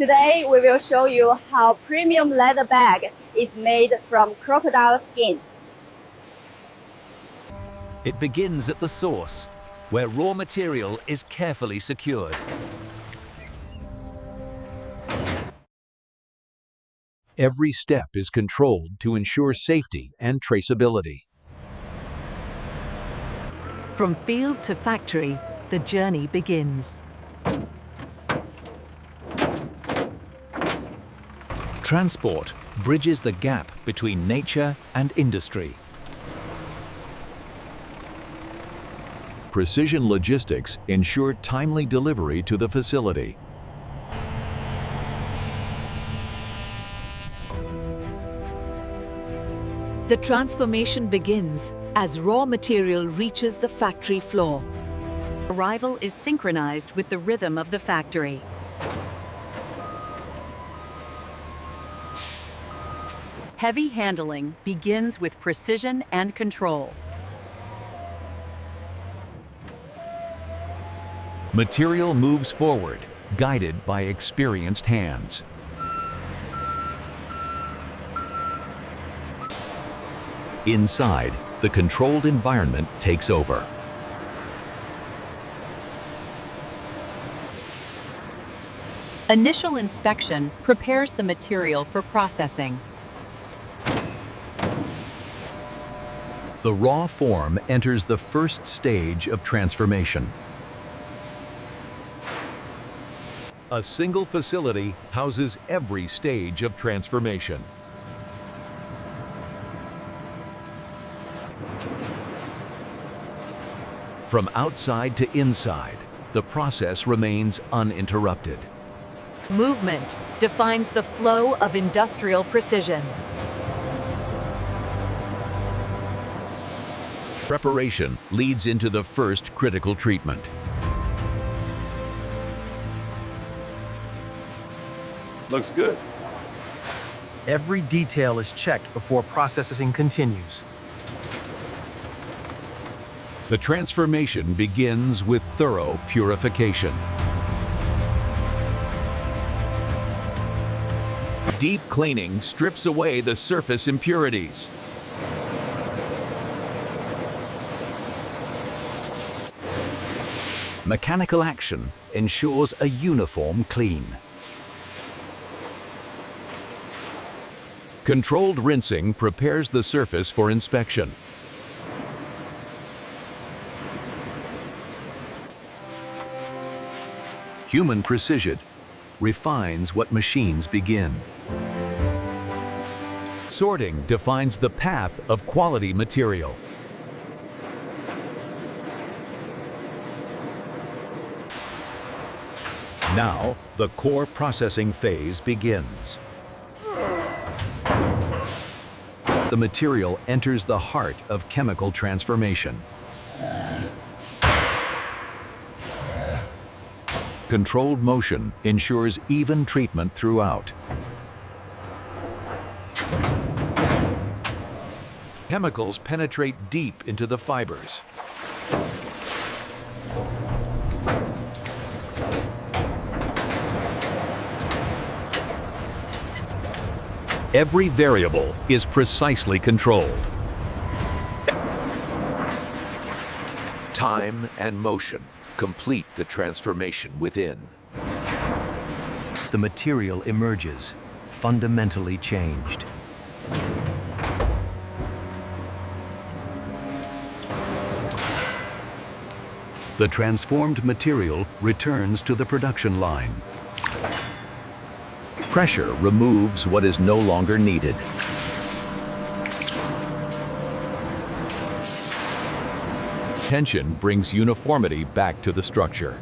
Today we will show you how premium leather bag is made from crocodile skin. It begins at the source, where raw material is carefully secured. Every step is controlled to ensure safety and traceability. From field to factory, the journey begins. Transport bridges the gap between nature and industry. Precision logistics ensure timely delivery to the facility. The transformation begins as raw material reaches the factory floor. Arrival is synchronized with the rhythm of the factory. Heavy handling begins with precision and control. Material moves forward, guided by experienced hands. Inside, the controlled environment takes over. Initial inspection prepares the material for processing. The raw form enters the first stage of transformation. A single facility houses every stage of transformation. From outside to inside, the process remains uninterrupted. Movement defines the flow of industrial precision. Preparation leads into the first critical treatment. Looks good. Every detail is checked before processing continues. The transformation begins with thorough purification. Deep cleaning strips away the surface impurities. Mechanical action ensures a uniform clean. Controlled rinsing prepares the surface for inspection. Human precision refines what machines begin. Sorting defines the path of quality material. Now, the core processing phase begins. The material enters the heart of chemical transformation. Controlled motion ensures even treatment throughout. Chemicals penetrate deep into the fibers. Every variable is precisely controlled. Time and motion complete the transformation within. The material emerges, fundamentally changed. The transformed material returns to the production line. Pressure removes what is no longer needed. Tension brings uniformity back to the structure.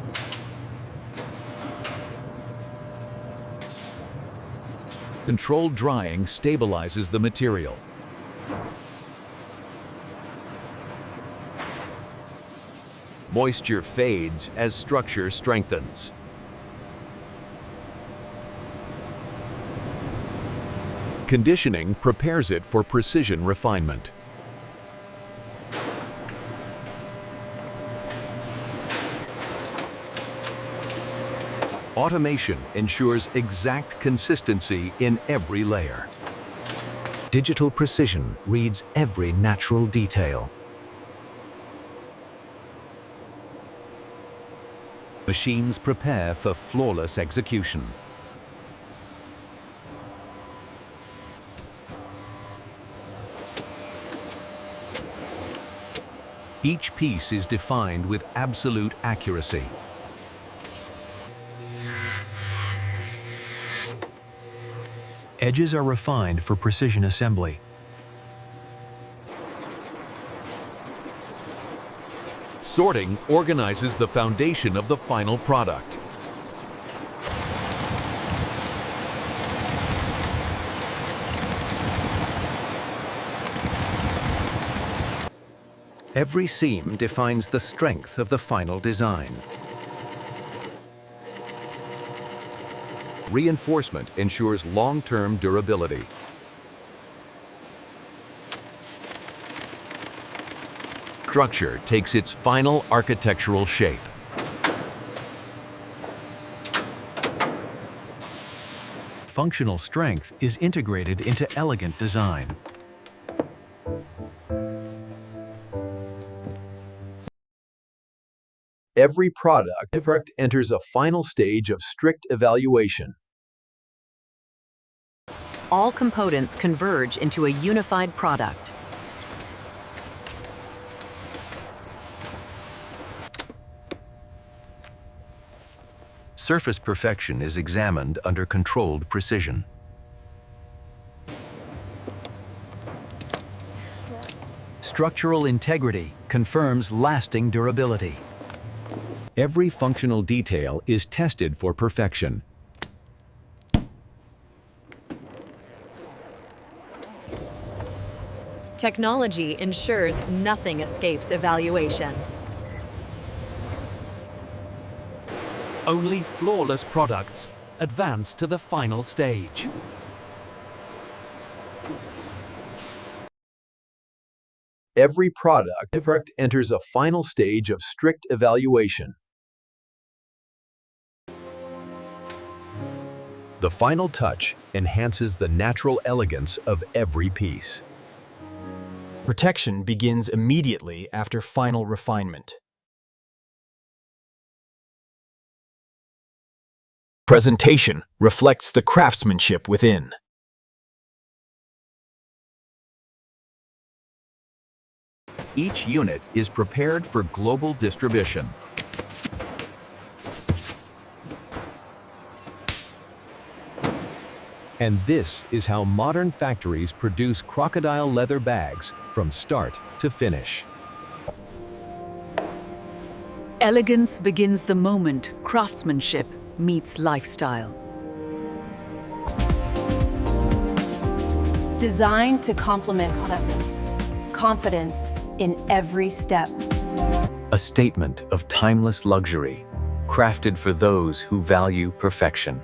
Controlled drying stabilizes the material. Moisture fades as structure strengthens. Conditioning prepares it for precision refinement. Automation ensures exact consistency in every layer. Digital precision reads every natural detail. Machines prepare for flawless execution. Each piece is defined with absolute accuracy. Edges are refined for precision assembly. Sorting organizes the foundation of the final product. Every seam defines the strength of the final design. Reinforcement ensures long-term durability. Structure takes its final architectural shape. Functional strength is integrated into elegant design. Every product enters a final stage of strict evaluation. All components converge into a unified product. Surface perfection is examined under controlled precision. Structural integrity confirms lasting durability. Every functional detail is tested for perfection. Technology ensures nothing escapes evaluation. Only flawless products advance to the final stage. Every product enters a final stage of strict evaluation. The final touch enhances the natural elegance of every piece. Protection begins immediately after final refinement. Presentation reflects the craftsmanship within. Each unit is prepared for global distribution. And this is how modern factories produce crocodile leather bags from start to finish. Elegance begins the moment craftsmanship meets lifestyle. Designed to complement confidence in every step. A statement of timeless luxury, crafted for those who value perfection.